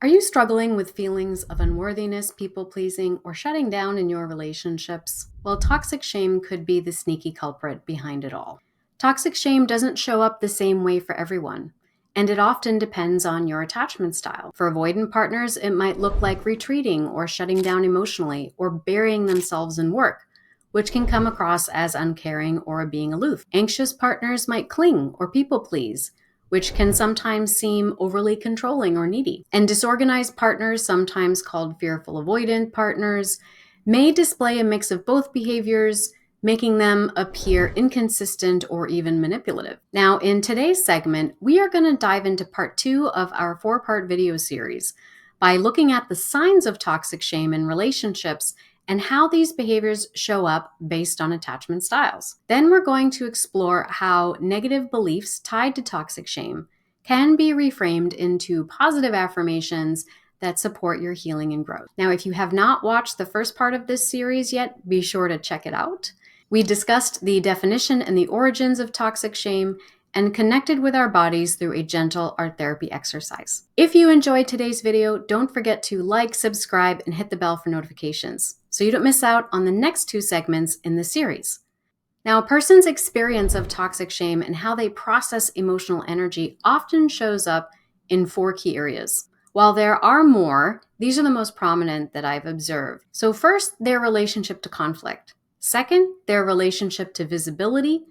Are you struggling with feelings of unworthiness, people-pleasing, or shutting down in your relationships? Well, toxic shame could be the sneaky culprit behind it all. Toxic shame doesn't show up the same way for everyone, and it often depends on your attachment style. For avoidant partners, it might look like retreating or shutting down emotionally or burying themselves in work, which can come across as uncaring or being aloof. Anxious partners might cling or people-please, which can sometimes seem overly controlling or needy. And disorganized partners, sometimes called fearful avoidant partners, may display a mix of both behaviors, making them appear inconsistent or even manipulative. Now, in today's segment, we are going to dive into part 2 of our 4-part video series by looking at the signs of toxic shame in relationships and how these behaviors show up based on attachment styles. Then we're going to explore how negative beliefs tied to toxic shame can be reframed into positive affirmations that support your healing and growth. Now, if you have not watched the first part of this series yet, be sure to check it out. We discussed the definition and the origins of toxic shame and connected with our bodies through a gentle art therapy exercise. If you enjoyed today's video, don't forget to like, subscribe, and hit the bell for notifications so you don't miss out on the next 2 segments in the series. Now, a person's experience of toxic shame and how they process emotional energy often shows up in 4 key areas. While there are more, these are the most prominent that I've observed. So first, their relationship to conflict. Second, their relationship to visibility.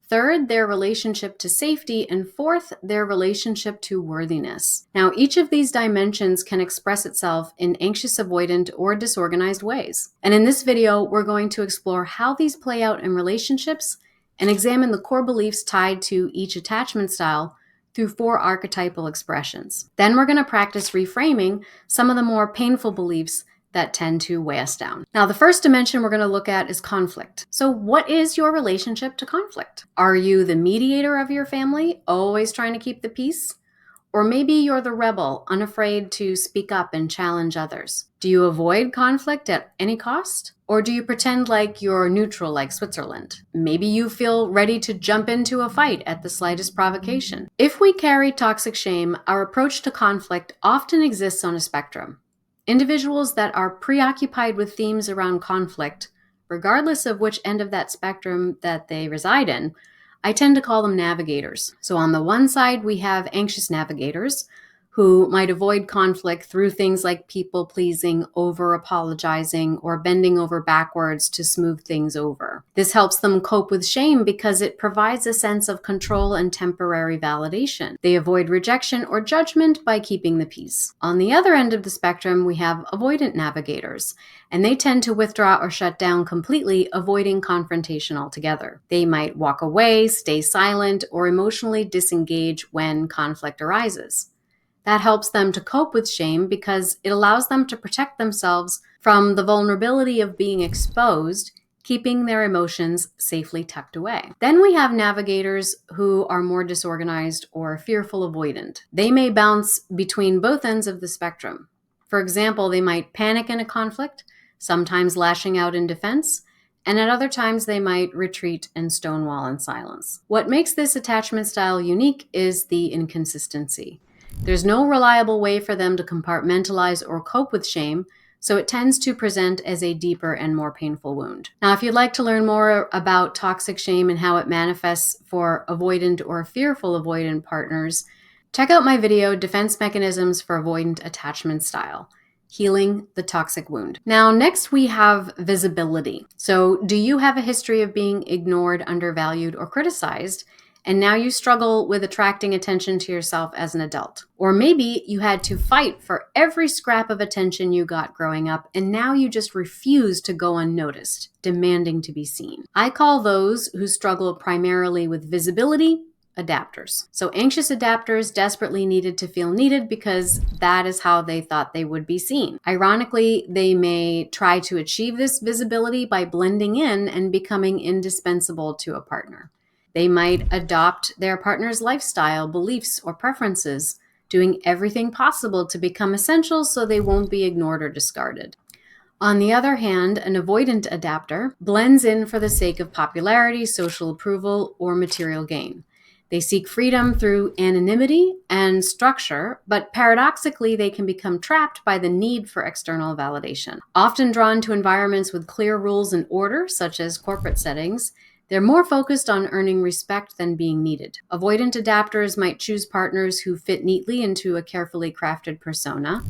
Third, their relationship to safety. And fourth, their relationship to worthiness. Now, each of these dimensions can express itself in anxious, avoidant, or disorganized ways. And in this video, we're going to explore how these play out in relationships and examine the core beliefs tied to each attachment style through 4 archetypal expressions. Then we're going to practice reframing some of the more painful beliefs that tend to weigh us down. Now, the first dimension we're going to look at is conflict. So what is your relationship to conflict? Are you the mediator of your family, always trying to keep the peace? Or maybe you're the rebel, unafraid to speak up and challenge others. Do you avoid conflict at any cost? Or do you pretend like you're neutral like Switzerland? Maybe you feel ready to jump into a fight at the slightest provocation. If we carry toxic shame, our approach to conflict often exists on a spectrum. Individuals that are preoccupied with themes around conflict, regardless of which end of that spectrum that they reside in, I tend to call them navigators. So on the one side, we have anxious navigators who might avoid conflict through things like people-pleasing, over-apologizing, or bending over backwards to smooth things over. This helps them cope with shame because it provides a sense of control and temporary validation. They avoid rejection or judgment by keeping the peace. On the other end of the spectrum, we have avoidant navigators, and they tend to withdraw or shut down completely, avoiding confrontation altogether. They might walk away, stay silent, or emotionally disengage when conflict arises. That helps them to cope with shame because it allows them to protect themselves from the vulnerability of being exposed, keeping their emotions safely tucked away. Then we have navigators who are more disorganized or fearful avoidant. They may bounce between both ends of the spectrum. For example, they might panic in a conflict, sometimes lashing out in defense, and at other times they might retreat and stonewall in silence. What makes this attachment style unique is the inconsistency. There's no reliable way for them to compartmentalize or cope with shame, so it tends to present as a deeper and more painful wound. Now, if you'd like to learn more about toxic shame and how it manifests for avoidant or fearful avoidant partners, check out my video, Defense Mechanisms for Avoidant Attachment Style, Healing the Toxic Wound. Now, next we have visibility. So, do you have a history of being ignored, undervalued, or criticized? And now you struggle with attracting attention to yourself as an adult. Or maybe you had to fight for every scrap of attention you got growing up, and now you just refuse to go unnoticed, demanding to be seen. I call those who struggle primarily with visibility adapters. So anxious adapters desperately needed to feel needed because that is how they thought they would be seen. Ironically, they may try to achieve this visibility by blending in and becoming indispensable to a partner. They might adopt their partner's lifestyle, beliefs, or preferences, doing everything possible to become essential so they won't be ignored or discarded. On the other hand, an avoidant adapter blends in for the sake of popularity, social approval, or material gain. They seek freedom through anonymity and structure, but paradoxically, they can become trapped by the need for external validation. Often drawn to environments with clear rules and order, such as corporate settings, they're more focused on earning respect than being needed. Avoidant adapters might choose partners who fit neatly into a carefully crafted persona,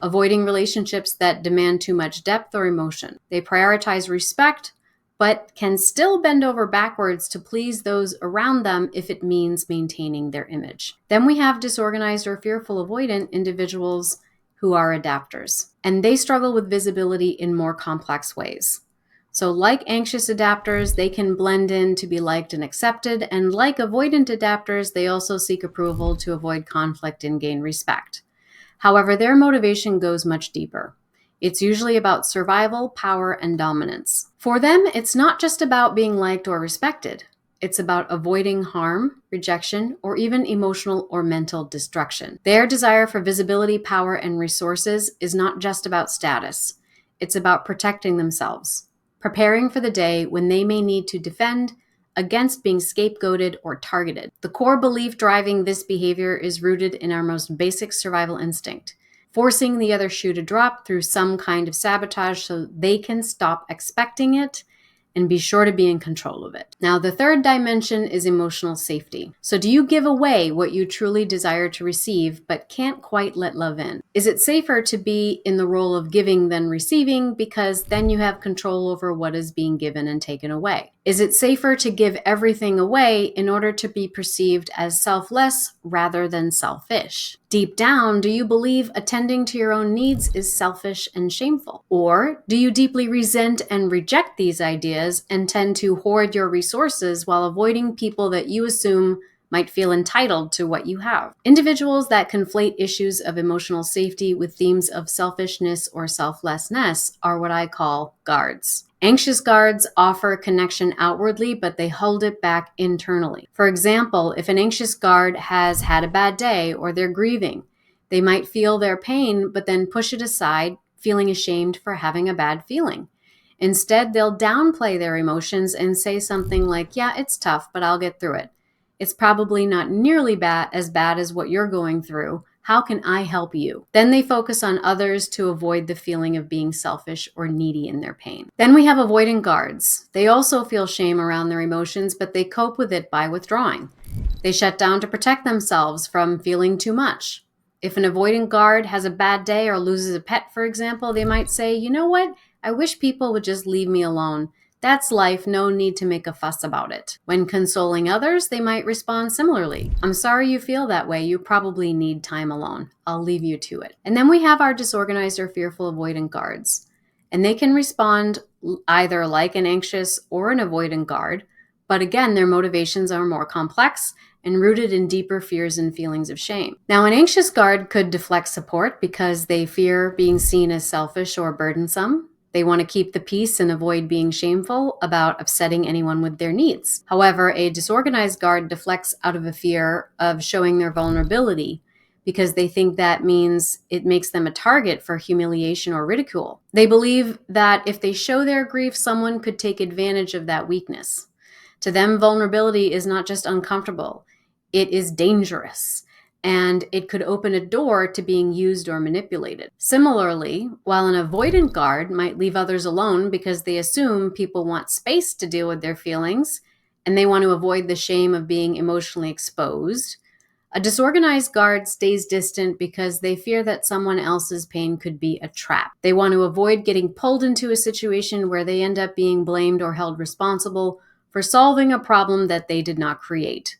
avoiding relationships that demand too much depth or emotion. They prioritize respect, but can still bend over backwards to please those around them if it means maintaining their image. Then we have disorganized or fearful avoidant individuals who are adapters, and they struggle with visibility in more complex ways. So like anxious adapters, they can blend in to be liked and accepted, and like avoidant adapters, they also seek approval to avoid conflict and gain respect. However, their motivation goes much deeper. It's usually about survival, power, and dominance. For them, it's not just about being liked or respected. It's about avoiding harm, rejection, or even emotional or mental destruction. Their desire for visibility, power, and resources is not just about status. It's about protecting themselves, preparing for the day when they may need to defend against being scapegoated or targeted. The core belief driving this behavior is rooted in our most basic survival instinct, forcing the other shoe to drop through some kind of sabotage so they can stop expecting it and be sure to be in control of it. Now, the third dimension is emotional safety. So do you give away what you truly desire to receive but can't quite let love in? Is it safer to be in the role of giving than receiving because then you have control over what is being given and taken away? Is it safer to give everything away in order to be perceived as selfless rather than selfish? Deep down, do you believe attending to your own needs is selfish and shameful? Or do you deeply resent and reject these ideas and tend to hoard your resources while avoiding people that you assume might feel entitled to what you have? Individuals that conflate issues of emotional safety with themes of selfishness or selflessness are what I call guards. Anxious guards offer connection outwardly, but they hold it back internally. For example, if an anxious guard has had a bad day or they're grieving, they might feel their pain, but then push it aside, feeling ashamed for having a bad feeling. Instead, they'll downplay their emotions and say something like, "Yeah, it's tough, but I'll get through it. It's probably not nearly as bad as what you're going through. How can I help you?" Then they focus on others to avoid the feeling of being selfish or needy in their pain. Then we have avoidant guards. They also feel shame around their emotions, but they cope with it by withdrawing. They shut down to protect themselves from feeling too much. If an avoidant guard has a bad day or loses a pet, for example, they might say, "You know what? I wish people would just leave me alone. That's life, no need to make a fuss about it." When consoling others, they might respond similarly. "I'm sorry you feel that way. You probably need time alone. I'll leave you to it." And then we have our disorganized or fearful avoidant guards. And they can respond either like an anxious or an avoidant guard. But again, their motivations are more complex and rooted in deeper fears and feelings of shame. Now, an anxious guard could deflect support because they fear being seen as selfish or burdensome. They want to keep the peace and avoid being shameful about upsetting anyone with their needs. However, a disorganized guard deflects out of a fear of showing their vulnerability because they think that means it makes them a target for humiliation or ridicule. They believe that if they show their grief, someone could take advantage of that weakness. To them, vulnerability is not just uncomfortable, it is dangerous, and it could open a door to being used or manipulated. Similarly, while an avoidant guard might leave others alone because they assume people want space to deal with their feelings and they want to avoid the shame of being emotionally exposed, a disorganized guard stays distant because they fear that someone else's pain could be a trap. They want to avoid getting pulled into a situation where they end up being blamed or held responsible for solving a problem that they did not create.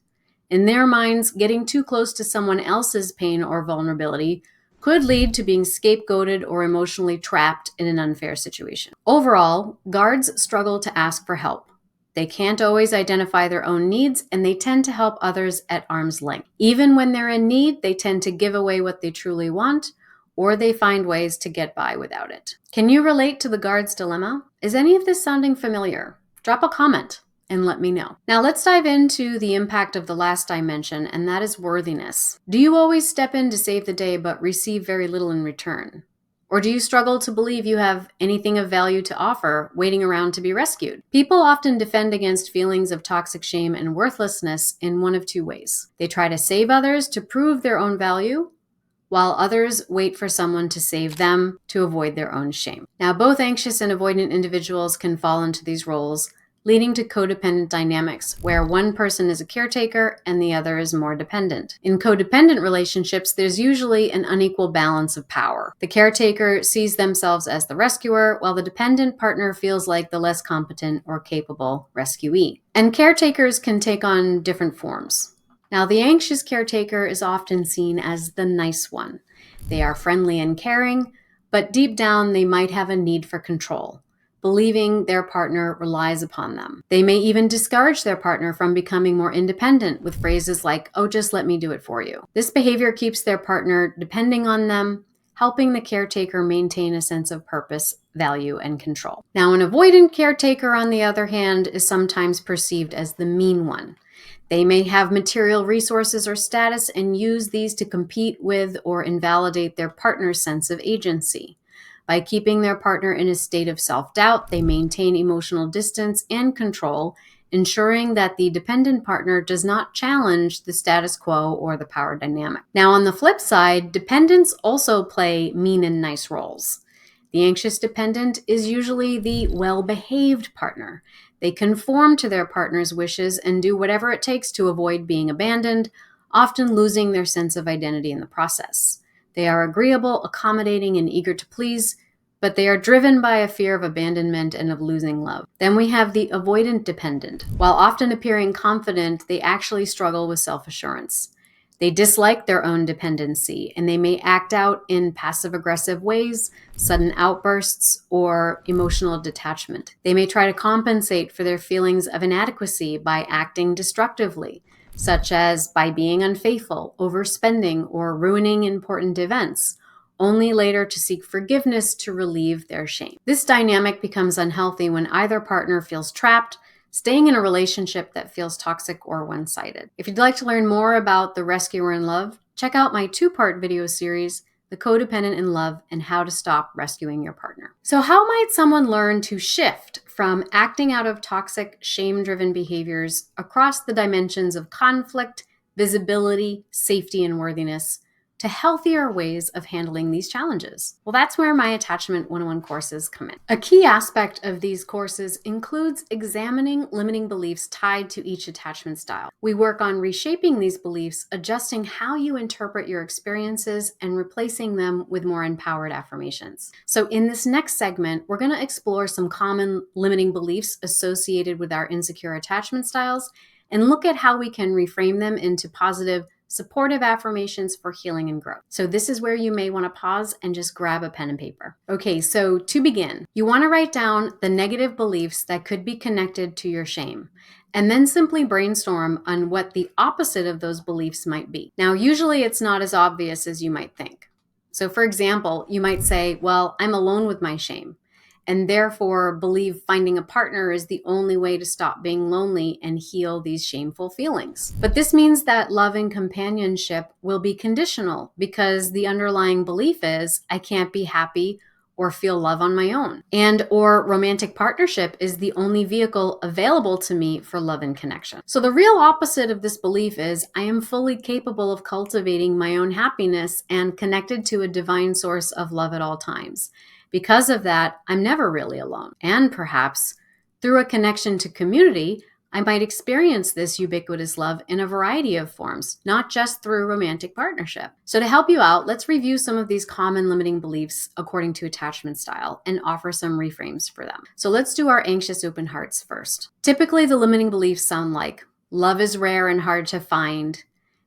In their minds, getting too close to someone else's pain or vulnerability could lead to being scapegoated or emotionally trapped in an unfair situation. Overall, guards struggle to ask for help. They can't always identify their own needs, and they tend to help others at arm's length. Even when they're in need, they tend to give away what they truly want, or they find ways to get by without it. Can you relate to the guard's dilemma? Is any of this sounding familiar? Drop a comment and let me know. Now let's dive into the impact of the last dimension, and that is worthiness. Do you always step in to save the day but receive very little in return? Or do you struggle to believe you have anything of value to offer, waiting around to be rescued? People often defend against feelings of toxic shame and worthlessness in one of two ways. They try to save others to prove their own value, while others wait for someone to save them to avoid their own shame. Now, both anxious and avoidant individuals can fall into these roles, leading to codependent dynamics where one person is a caretaker and the other is more dependent. In codependent relationships, there's usually an unequal balance of power. The caretaker sees themselves as the rescuer, while the dependent partner feels like the less competent or capable rescuee. And caretakers can take on different forms. Now, the anxious caretaker is often seen as the nice one. They are friendly and caring, but deep down they might have a need for control, believing their partner relies upon them. They may even discourage their partner from becoming more independent with phrases like, "Oh, just let me do it for you." This behavior keeps their partner depending on them, helping the caretaker maintain a sense of purpose, value, and control. Now, an avoidant caretaker, on the other hand, is sometimes perceived as the mean one. They may have material resources or status and use these to compete with or invalidate their partner's sense of agency. By keeping their partner in a state of self-doubt, they maintain emotional distance and control, ensuring that the dependent partner does not challenge the status quo or the power dynamic. Now, on the flip side, dependents also play mean and nice roles. The anxious dependent is usually the well-behaved partner. They conform to their partner's wishes and do whatever it takes to avoid being abandoned, often losing their sense of identity in the process. They are agreeable, accommodating, and eager to please, but they are driven by a fear of abandonment and of losing love. Then we have the avoidant dependent. While often appearing confident, they actually struggle with self-assurance. They dislike their own dependency, and they may act out in passive-aggressive ways, sudden outbursts, or emotional detachment. They may try to compensate for their feelings of inadequacy by acting destructively, such as by being unfaithful, overspending, or ruining important events, only later to seek forgiveness to relieve their shame. This dynamic becomes unhealthy when either partner feels trapped, staying in a relationship that feels toxic or one-sided. If you'd like to learn more about the rescuer in love, check out my 2-part video series, The Codependent in Love and How to Stop Rescuing Your Partner. So how might someone learn to shift from acting out of toxic, shame-driven behaviors across the dimensions of conflict, visibility, safety, and worthiness to healthier ways of handling these challenges? Well, that's where my Attachment 101 courses come in. A key aspect of these courses includes examining limiting beliefs tied to each attachment style. We work on reshaping these beliefs, adjusting how you interpret your experiences, and replacing them with more empowered affirmations. So in this next segment, we're going to explore some common limiting beliefs associated with our insecure attachment styles and look at how we can reframe them into positive, supportive affirmations for healing and growth. So this is where you may want to pause and just grab a pen and paper. Okay, so to begin, you want to write down the negative beliefs that could be connected to your shame, and then simply brainstorm on what the opposite of those beliefs might be. Now, usually it's not as obvious as you might think. So for example, you might say, well, I'm alone with my shame, and therefore believe finding a partner is the only way to stop being lonely and heal these shameful feelings. But this means that love and companionship will be conditional because the underlying belief is I can't be happy or feel love on my own, and or romantic partnership is the only vehicle available to me for love and connection. So the real opposite of this belief is I am fully capable of cultivating my own happiness and connected to a divine source of love at all times. Because of that, I'm never really alone. And perhaps through a connection to community, I might experience this ubiquitous love in a variety of forms, not just through romantic partnership. So to help you out, let's review some of these common limiting beliefs according to attachment style and offer some reframes for them. So let's do our anxious open hearts first. Typically, the limiting beliefs sound like love is rare and hard to find.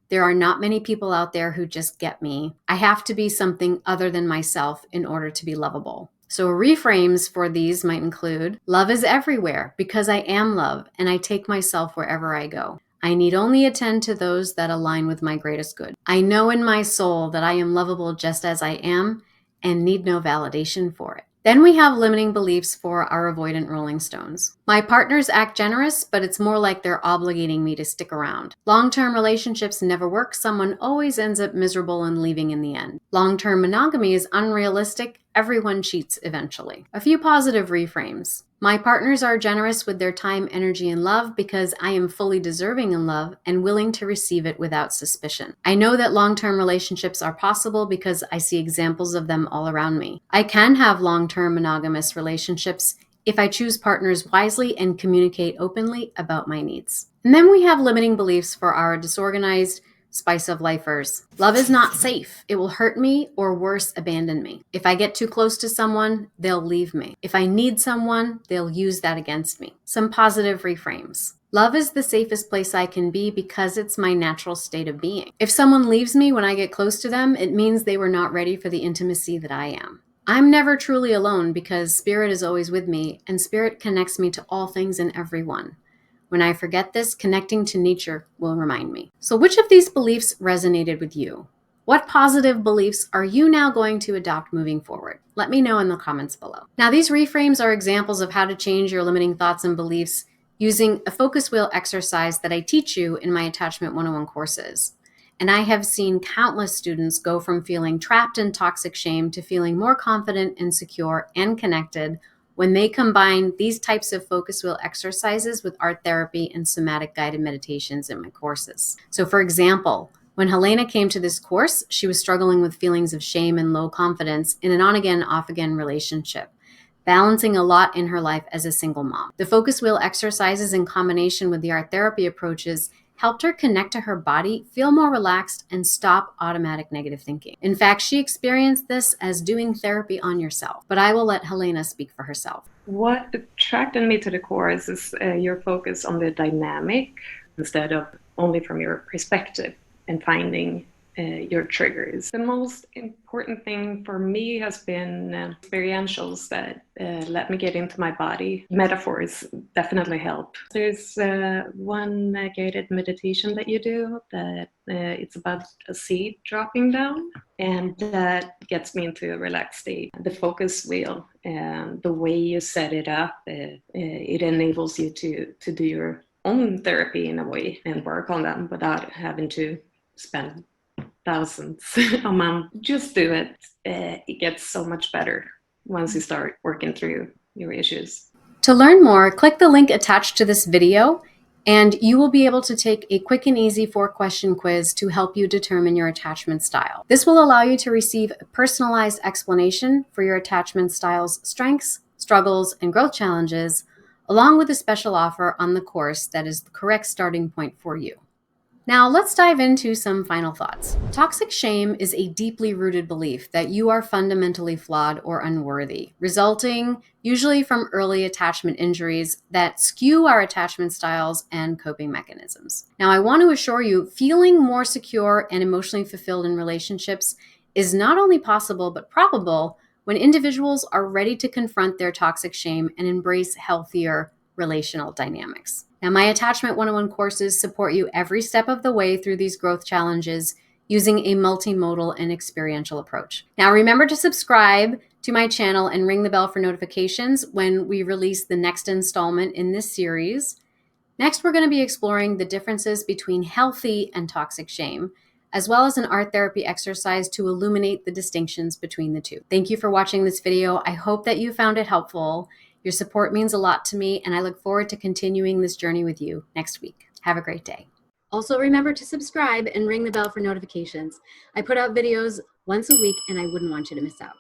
There are not many people out there who just get me. I have to be something other than myself in order to be lovable. So reframes for these might include, love is everywhere because I am love and I take myself wherever I go. I need only attend to those that align with my greatest good. I know in my soul that I am lovable just as I am and need no validation for it. Then we have limiting beliefs for our avoidant rolling stones. My partners act generous, but it's more like they're obligating me to stick around. Long-term relationships never work. Someone always ends up miserable and leaving in the end. Long-term monogamy is unrealistic Everyone cheats eventually. A few positive reframes. My partners are generous with their time, energy, and love because I am fully deserving in love and willing to receive it without suspicion. I know that long-term relationships are possible because I see examples of them all around me. I can have long-term monogamous relationships if I choose partners wisely and communicate openly about my needs. And then we have limiting beliefs for our disorganized, spice of lifers. Love is not safe. It will hurt me or worse, abandon me. If I get too close to someone, they'll leave me. If I need someone, they'll use that against me. Some positive reframes. Love is the safest place I can be because it's my natural state of being. If someone leaves me when I get close to them, it means they were not ready for the intimacy that I am. I'm never truly alone because Spirit is always with me, and Spirit connects me to all things and everyone. When I forget this, connecting to nature will remind me. So which of these beliefs resonated with you? What positive beliefs are you now going to adopt moving forward? Let me know in the comments below. Now, these reframes are examples of how to change your limiting thoughts and beliefs using a focus wheel exercise that I teach you in my Attachment 101 courses. And I have seen countless students go from feeling trapped in toxic shame to feeling more confident and secure and connected when they combine these types of focus wheel exercises with art therapy and somatic guided meditations in my courses. So for example, when Helena came to this course, she was struggling with feelings of shame and low confidence in an on-again, off-again relationship, balancing a lot in her life as a single mom. The focus wheel exercises in combination with the art therapy approaches helped her connect to her body, feel more relaxed, and stop automatic negative thinking. In fact, she experienced this as doing therapy on yourself. But I will let Helena speak for herself. What attracted me to the course is your focus on the dynamic instead of only from your perspective and finding your triggers. The most important thing for me has been experientials that let me get into my body. Metaphors definitely help. There's one guided meditation that you do that it's about a seed dropping down, and that gets me into a relaxed state. The focus wheel and the way you set it up, it enables you to do your own therapy in a way and work on them without having to spend thousands a month. Just do it. It gets so much better once you start working through your issues. To learn more, click the link attached to this video, and you will be able to take a quick and easy 4-question quiz to help you determine your attachment style. This will allow you to receive a personalized explanation for your attachment style's strengths, struggles, and growth challenges, along with a special offer on the course that is the correct starting point for you. Now, let's dive into some final thoughts. Toxic shame is a deeply rooted belief that you are fundamentally flawed or unworthy, resulting usually from early attachment injuries that skew our attachment styles and coping mechanisms. Now, I want to assure you, feeling more secure and emotionally fulfilled in relationships is not only possible, but probable when individuals are ready to confront their toxic shame and embrace healthier relational dynamics. Now, my Attachment 101 courses support you every step of the way through these growth challenges using a multimodal and experiential approach. Now, remember to subscribe to my channel and ring the bell for notifications when we release the next installment in this series. Next, we're going to be exploring the differences between healthy and toxic shame, as well as an art therapy exercise to illuminate the distinctions between the two. Thank you for watching this video. I hope that you found it helpful. Your support means a lot to me, and I look forward to continuing this journey with you next week. Have a great day. Also, remember to subscribe and ring the bell for notifications. I put out videos once a week, and I wouldn't want you to miss out.